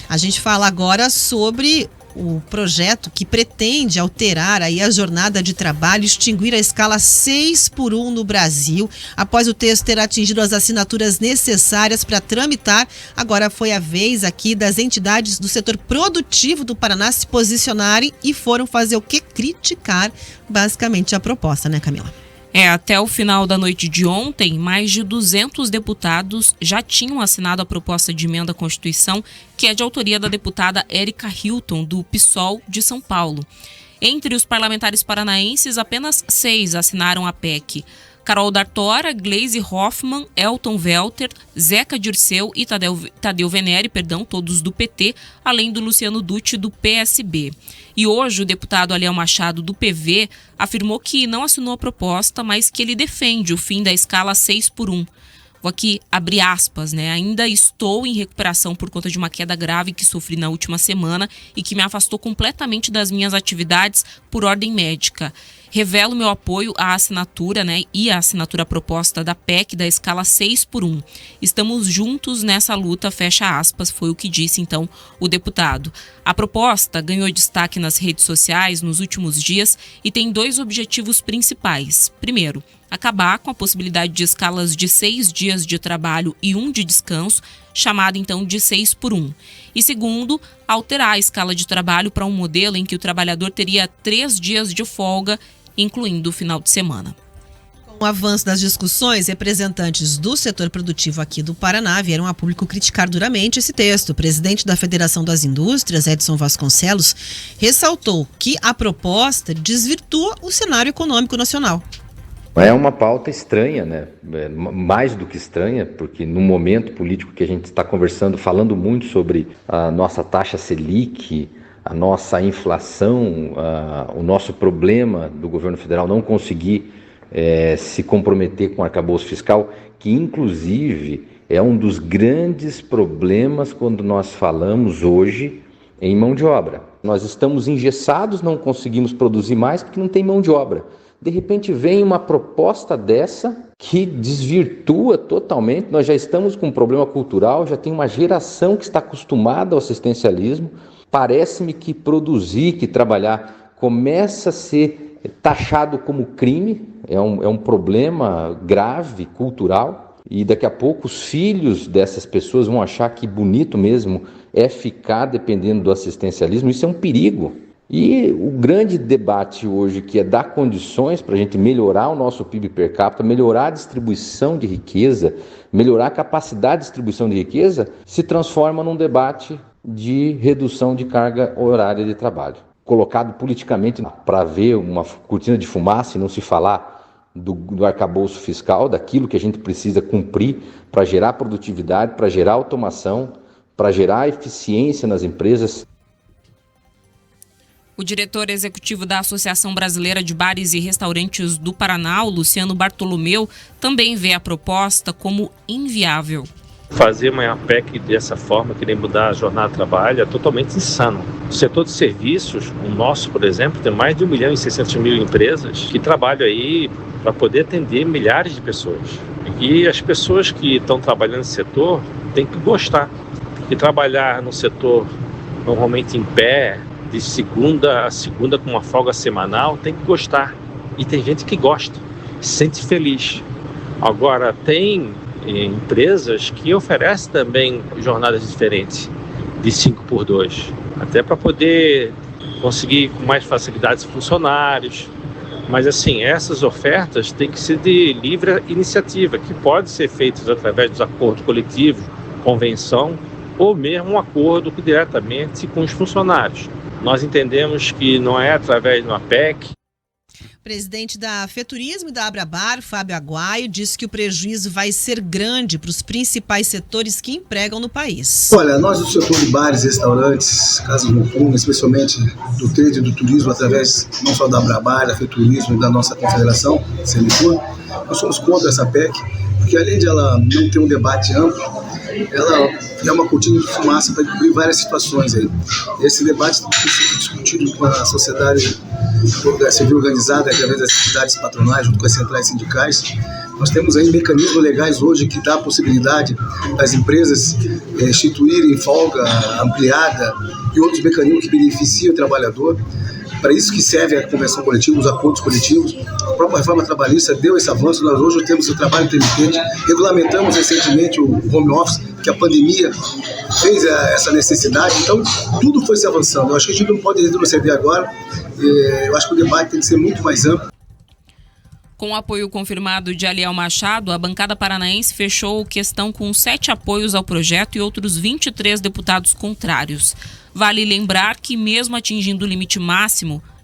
A gente fala agora sobre o projeto que pretende alterar aí a jornada de trabalho, extinguir a escala 6x1 no Brasil. Após o texto ter atingido as assinaturas necessárias para tramitar, agora foi a vez aqui das entidades do setor produtivo do Paraná se posicionarem e foram fazer o quê? Criticar basicamente a proposta, né, Camila? Até o final da noite de ontem, mais de 200 deputados já tinham assinado a proposta de emenda à Constituição, que é de autoria da deputada Érica Hilton, do PSOL de São Paulo. Entre os parlamentares paranaenses, apenas 6 assinaram a PEC. Carol D'Artora, Gleisi Hoffmann, Elton Welter, Zeca Dirceu e Tadeu Venere, todos do PT, além do Luciano Dutti, do PSB. E hoje o deputado Aliel Machado, do PV, afirmou que não assinou a proposta, mas que ele defende o fim da escala 6x1. Vou aqui abrir aspas, né? Ainda estou em recuperação por conta de uma queda grave que sofri na última semana e que me afastou completamente das minhas atividades por ordem médica. Revelo meu apoio à assinatura, né, e à assinatura proposta da PEC da escala 6x1. Estamos juntos nessa luta, fecha aspas, foi o que disse então o deputado. A proposta ganhou destaque nas redes sociais nos últimos dias e tem 2 objetivos principais. Primeiro, acabar com a possibilidade de escalas de 6 dias de trabalho e 1 de descanso, chamada então de 6x1. E segundo, alterar a escala de trabalho para um modelo em que o trabalhador teria 3 dias de folga, incluindo o final de semana. Com o avanço das discussões, representantes do setor produtivo aqui do Paraná vieram a público criticar duramente esse texto. O presidente da Federação das Indústrias, Edson Vasconcelos, ressaltou que a proposta desvirtua o cenário econômico nacional. É uma pauta estranha, né? Mais do que estranha, porque no momento político que a gente está conversando, falando muito sobre a nossa taxa Selic, a nossa inflação, o nosso problema do governo federal não conseguir se comprometer com o arcabouço fiscal, que inclusive é um dos grandes problemas quando nós falamos hoje em mão de obra. Nós estamos engessados, não conseguimos produzir mais porque não tem mão de obra. De repente vem uma proposta dessa que desvirtua totalmente. Nós já estamos com um problema cultural, já tem uma geração que está acostumada ao assistencialismo. Parece-me que produzir, que trabalhar, começa a ser taxado como crime, é um problema grave, cultural. E daqui a pouco os filhos dessas pessoas vão achar que bonito mesmo é ficar dependendo do assistencialismo. Isso é um perigo. E o grande debate hoje, que é dar condições para a gente melhorar o nosso PIB per capita, melhorar a distribuição de riqueza, melhorar a capacidade de distribuição de riqueza, se transforma num debate de redução de carga horária de trabalho. Colocado politicamente para ver uma cortina de fumaça e não se falar do arcabouço fiscal, daquilo que a gente precisa cumprir para gerar produtividade, para gerar automação, para gerar eficiência nas empresas. O diretor executivo da Associação Brasileira de Bares e Restaurantes do Paraná, o Luciano Bartolomeu, também vê a proposta como inviável. Fazer uma PEC dessa forma, querer mudar a jornada de trabalho, é totalmente insano. O setor de serviços, o nosso, por exemplo, tem mais de 1.600.000 empresas que trabalham aí para poder atender milhares de pessoas. E as pessoas que estão trabalhando nesse setor têm que gostar. E trabalhar no setor normalmente em pé, de segunda a segunda com uma folga semanal, tem que gostar. E tem gente que gosta, se sente feliz. Agora, tem empresas que oferecem também jornadas diferentes, de 5x2, até para poder conseguir com mais facilidades funcionários. Mas assim, essas ofertas têm que ser de livre iniciativa, que pode ser feitas através dos acordos coletivos, convenção, ou mesmo um acordo diretamente com os funcionários. Nós entendemos que não é através de uma PEC. O presidente da FETurismo e da Abrabar, Fábio Aguaio, disse que o prejuízo vai ser grande para os principais setores que empregam no país. Olha, nós do setor de bares, restaurantes, casas noturnas, especialmente do trade e do turismo, através não só da Abrabar, da FETurismo e da nossa confederação, Semitur, nós somos contra essa PEC, porque além de ela não ter um debate amplo, ela é uma cortina de fumaça para cobrir várias situações aí. Esse debate tem sido discutido com a sociedade civil organizada, através das entidades patronais, junto com as centrais sindicais, Nós temos aí mecanismos legais hoje que dá a possibilidade das empresas instituírem folga ampliada e outros mecanismos que beneficiam o trabalhador. Para isso que serve a convenção coletiva, os acordos coletivos. A própria reforma trabalhista deu esse avanço. Nós hoje temos o trabalho intermitente, regulamentamos recentemente o home office, que a pandemia fez essa necessidade. Então, tudo foi se avançando. Eu acho que a gente não pode retroceder agora. Eu acho que o debate tem que ser muito mais amplo. Com o apoio confirmado de Aliel Machado, a bancada paranaense fechou questão com 7 apoios ao projeto e outros 23 deputados contrários. Vale lembrar que, mesmo atingindo o limite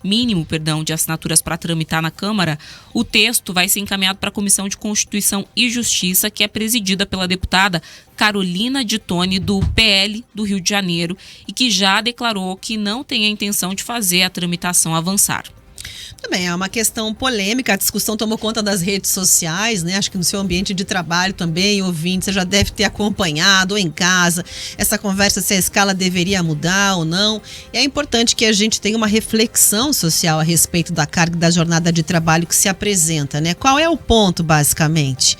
mínimo de assinaturas para tramitar na Câmara, o texto vai ser encaminhado para a Comissão de Constituição e Justiça, que é presidida pela deputada Carolina Dittoni, do PL do Rio de Janeiro, e que já declarou que não tem a intenção de fazer a tramitação avançar. Também é uma questão polêmica, a discussão tomou conta das redes sociais, né? Acho que no seu ambiente de trabalho também, ouvinte, você já deve ter acompanhado, ou em casa, essa conversa se a escala deveria mudar ou não. E é importante que a gente tenha uma reflexão social a respeito da carga da jornada de trabalho que se apresenta, né? Qual é o ponto, basicamente?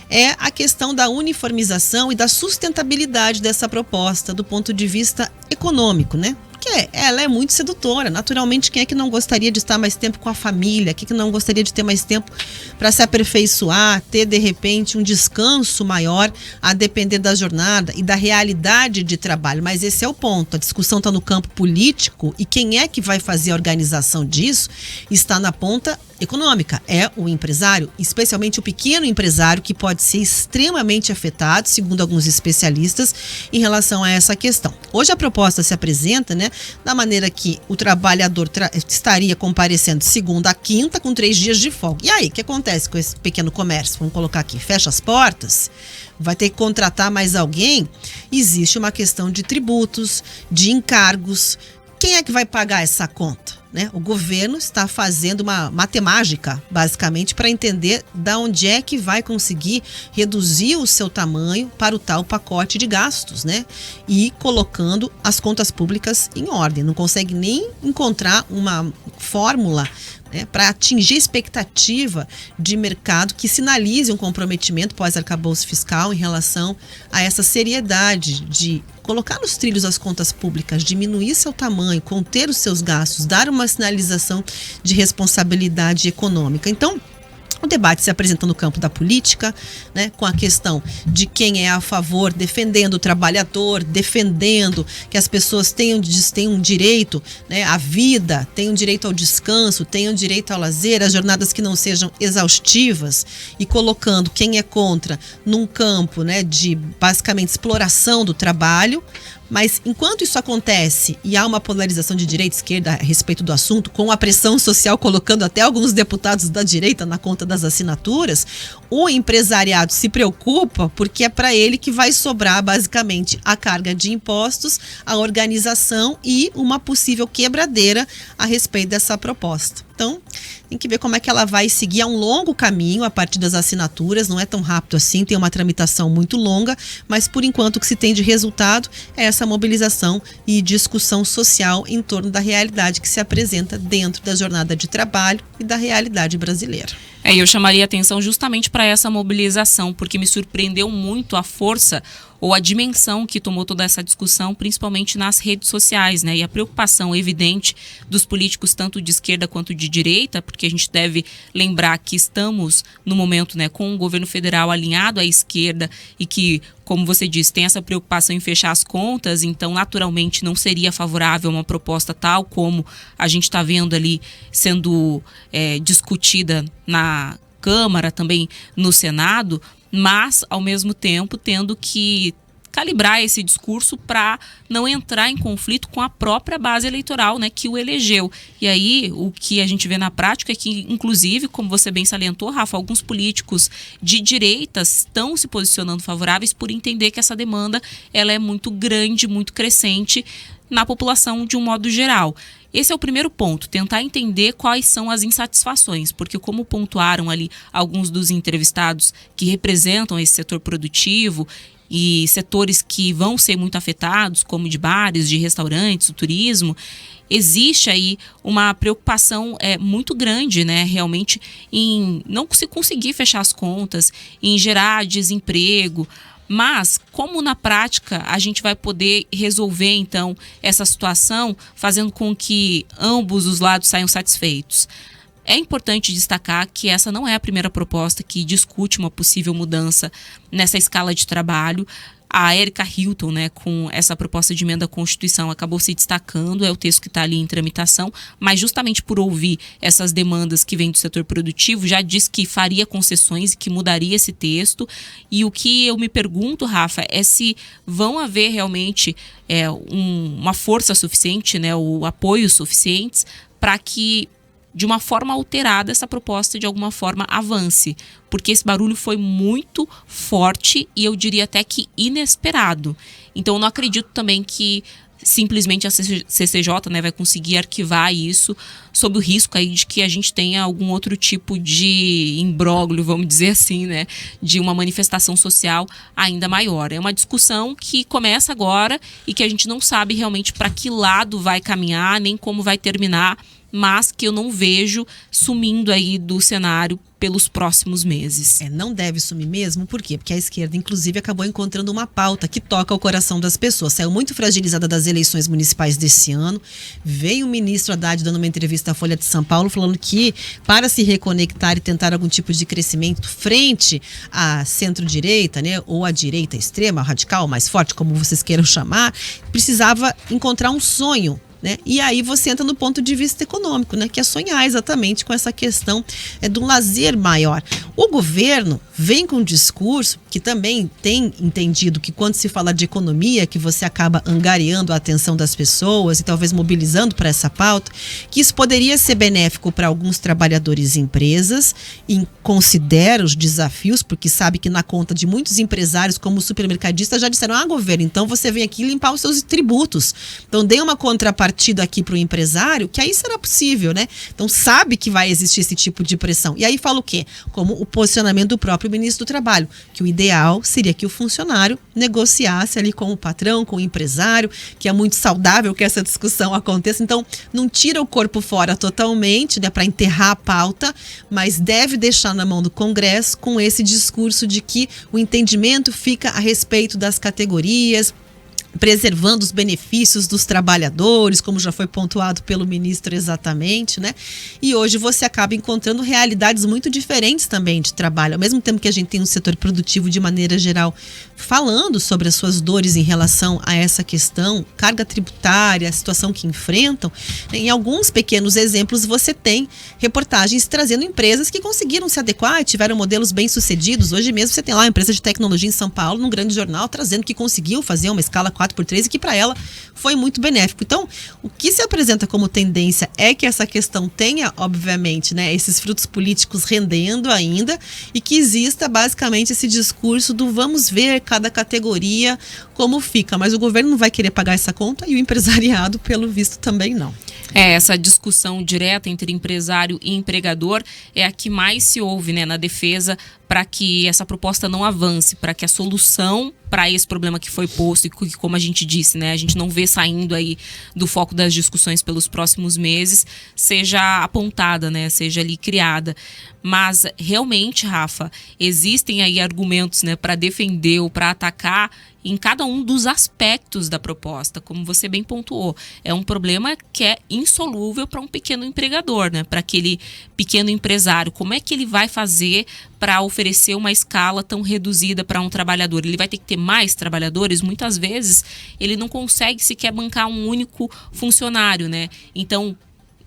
É a questão da uniformização e da sustentabilidade dessa proposta do ponto de vista econômico, né? Porque ela é muito sedutora. Naturalmente, quem é que não gostaria de estar mais tempo com a família? Quem é que não gostaria de ter mais tempo para se aperfeiçoar, ter, de repente, um descanso maior, a depender da jornada e da realidade de trabalho? Mas esse é o ponto. A discussão está no campo político e quem é que vai fazer a organização disso está na ponta econômica. É o empresário, especialmente o pequeno empresário, que pode ser extremamente afetado, segundo alguns especialistas, em relação a essa questão. Hoje a proposta se apresenta, né, da maneira que o trabalhador estaria comparecendo segunda a quinta com 3 dias de folga. E aí, o que acontece com esse pequeno comércio? Vamos colocar aqui, fecha as portas, vai ter que contratar mais alguém? Existe uma questão de tributos, de encargos. Quem é que vai pagar essa conta? Né? O governo está fazendo uma matemática, basicamente, para entender de onde é que vai conseguir reduzir o seu tamanho para o tal pacote de gastos, né? E colocando as contas públicas em ordem. Não consegue nem encontrar uma fórmula, né, para atingir a expectativa de mercado que sinalize um comprometimento pós-arcabouço fiscal em relação a essa seriedade de colocar nos trilhos as contas públicas, diminuir seu tamanho, conter os seus gastos, dar uma sinalização de responsabilidade econômica. Então, o debate se apresenta no campo da política, né, com a questão de quem é a favor, defendendo o trabalhador, defendendo que as pessoas tenham direito, né, à vida, tenham direito ao descanso, tenham direito ao lazer, as jornadas que não sejam exaustivas, e colocando quem é contra num campo, né, de basicamente exploração do trabalho. Mas enquanto isso acontece e há uma polarização de direita e esquerda a respeito do assunto, com a pressão social colocando até alguns deputados da direita na conta das assinaturas, o empresariado se preocupa porque é para ele que vai sobrar basicamente a carga de impostos, a organização e uma possível quebradeira a respeito dessa proposta. Então, tem que ver como é que ela vai seguir. É um longo caminho a partir das assinaturas, não é tão rápido assim, tem uma tramitação muito longa, mas por enquanto o que se tem de resultado é essa mobilização e discussão social em torno da realidade que se apresenta dentro da jornada de trabalho e da realidade brasileira. Eu chamaria atenção justamente para essa mobilização, porque me surpreendeu muito a força ou a dimensão que tomou toda essa discussão, principalmente nas redes sociais, né? E a preocupação evidente dos políticos, tanto de esquerda quanto de direita, porque a gente deve lembrar que estamos no momento, né, com um governo federal alinhado à esquerda e que, como você disse, tem essa preocupação em fechar as contas, então naturalmente não seria favorável a uma proposta tal como a gente está vendo ali sendo discutida na Câmara, também no Senado, mas ao mesmo tempo tendo que calibrar esse discurso para não entrar em conflito com a própria base eleitoral, né, que o elegeu. E aí, o que a gente vê na prática é que, inclusive, como você bem salientou, Rafa, alguns políticos de direita estão se posicionando favoráveis por entender que essa demanda ela é muito grande, muito crescente na população de um modo geral. Esse é o primeiro ponto, tentar entender quais são as insatisfações, porque como pontuaram ali alguns dos entrevistados que representam esse setor produtivo e setores que vão ser muito afetados, como de bares, de restaurantes, o turismo, existe aí uma preocupação muito grande, né, realmente, em não se conseguir fechar as contas, em gerar desemprego. Mas, como na prática a gente vai poder resolver, então, essa situação, fazendo com que ambos os lados saiam satisfeitos? É importante destacar que essa não é a primeira proposta que discute uma possível mudança nessa escala de trabalho. A Erika Hilton, né, com essa proposta de emenda à Constituição, acabou se destacando, é o texto que está ali em tramitação, mas justamente por ouvir essas demandas que vêm do setor produtivo, já disse que faria concessões e que mudaria esse texto. E o que eu me pergunto, Rafa, é se vão haver realmente uma força suficiente, né, o apoio suficientes para que, de uma forma alterada, essa proposta de alguma forma avance, porque esse barulho foi muito forte e eu diria até que inesperado. Então eu não acredito também que simplesmente a CCJ, né, vai conseguir arquivar isso sob o risco aí de que a gente tenha algum outro tipo de imbróglio, vamos dizer assim, né, de uma manifestação social ainda maior. É uma discussão que começa agora e que a gente não sabe realmente para que lado vai caminhar, nem como vai terminar, mas que eu não vejo sumindo aí do cenário pelos próximos meses. Não deve sumir mesmo, por quê? Porque a esquerda, inclusive, acabou encontrando uma pauta que toca o coração das pessoas. Saiu muito fragilizada das eleições municipais desse ano. Veio o ministro Haddad dando uma entrevista à Folha de São Paulo, falando que, para se reconectar e tentar algum tipo de crescimento frente à centro-direita, né, ou à direita extrema, radical, mais forte, como vocês queiram chamar, precisava encontrar um sonho, né? E aí você entra no ponto de vista econômico, né? Que é sonhar exatamente com essa questão do lazer maior. O governo vem com um discurso que também tem entendido que quando se fala de economia, que você acaba angariando a atenção das pessoas e talvez mobilizando para essa pauta, que isso poderia ser benéfico para alguns trabalhadores e empresas, e considera os desafios, porque sabe que na conta de muitos empresários, como supermercadistas, já disseram: governo, então você vem aqui limpar os seus tributos. Então dê uma contrapartida aqui para o empresário, que aí será possível, né? Então sabe que vai existir esse tipo de pressão. E aí fala o quê? Como o posicionamento do próprio ministro do Trabalho, que o ideal seria que o funcionário negociasse ali com o patrão, com o empresário, que é muito saudável que essa discussão aconteça. Então não tira o corpo fora totalmente, né, para enterrar a pauta, mas deve deixar na mão do Congresso com esse discurso de que o entendimento fica a respeito das categorias, preservando os benefícios dos trabalhadores, como já foi pontuado pelo ministro exatamente, né? E hoje você acaba encontrando realidades muito diferentes também de trabalho. Ao mesmo tempo que a gente tem um setor produtivo de maneira geral falando sobre as suas dores em relação a essa questão, carga tributária, a situação que enfrentam, em alguns pequenos exemplos você tem reportagens trazendo empresas que conseguiram se adequar e tiveram modelos bem-sucedidos. Hoje mesmo você tem lá uma empresa de tecnologia em São Paulo, num grande jornal, trazendo que conseguiu fazer uma escala 4x3 e que para ela foi muito benéfico. Então, o que se apresenta como tendência é que essa questão tenha, obviamente, né, esses frutos políticos rendendo ainda, e que exista basicamente esse discurso do vamos ver cada categoria como fica, mas o governo não vai querer pagar essa conta e o empresariado, pelo visto, também não. Essa discussão direta entre empresário e empregador é a que mais se ouve, né, na defesa para que essa proposta não avance, para que a solução para esse problema que foi posto e que, como a gente disse, né, a gente não vê saindo aí do foco das discussões pelos próximos meses, seja apontada, né, seja ali criada. Mas realmente, Rafa, existem aí argumentos, né, para defender ou para atacar em cada um dos aspectos da proposta, como você bem pontuou. É um problema que é insolúvel para um pequeno empregador, né, para aquele pequeno empresário. Como é que ele vai fazer para oferecer uma escala tão reduzida para um trabalhador? Ele vai ter que ter mais trabalhadores? Muitas vezes ele não consegue sequer bancar um único funcionário, né? Então,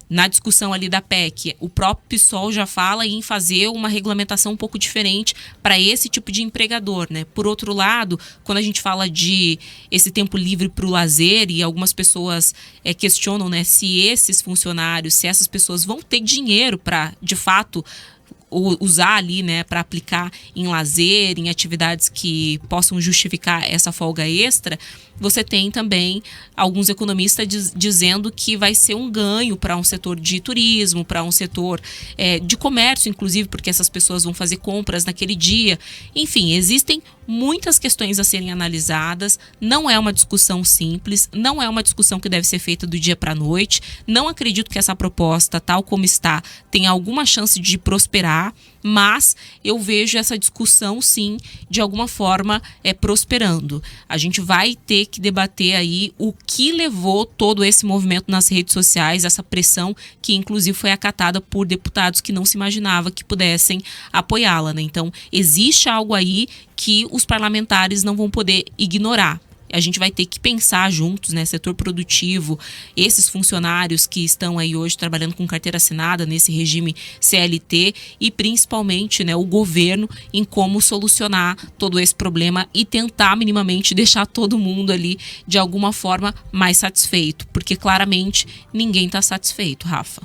na discussão ali da PEC, o próprio PSOL já fala em fazer uma regulamentação um pouco diferente para esse tipo de empregador, né? Por outro lado, quando a gente fala de esse tempo livre para o lazer, e algumas pessoas questionam, né, se esses funcionários, se essas pessoas vão ter dinheiro para, de fato, usar ali, né, para aplicar em lazer, em atividades que possam justificar essa folga extra, você tem também alguns economistas dizendo que vai ser um ganho para um setor de turismo, para um setor de comércio, inclusive, porque essas pessoas vão fazer compras naquele dia. Enfim, existem muitas questões a serem analisadas, não é uma discussão simples, não é uma discussão que deve ser feita do dia para a noite. Não acredito que essa proposta, tal como está, tenha alguma chance de prosperar, mas eu vejo essa discussão, sim, de alguma forma prosperando. A gente vai ter que debater aí o que levou todo esse movimento nas redes sociais, essa pressão que inclusive foi acatada por deputados que não se imaginava que pudessem apoiá-la, né? Então, existe algo aí que os parlamentares não vão poder ignorar. A gente vai ter que pensar juntos, né, setor produtivo, esses funcionários que estão aí hoje trabalhando com carteira assinada nesse regime CLT e principalmente, né, o governo em como solucionar todo esse problema e tentar minimamente deixar todo mundo ali de alguma forma mais satisfeito, porque claramente ninguém está satisfeito, Rafa.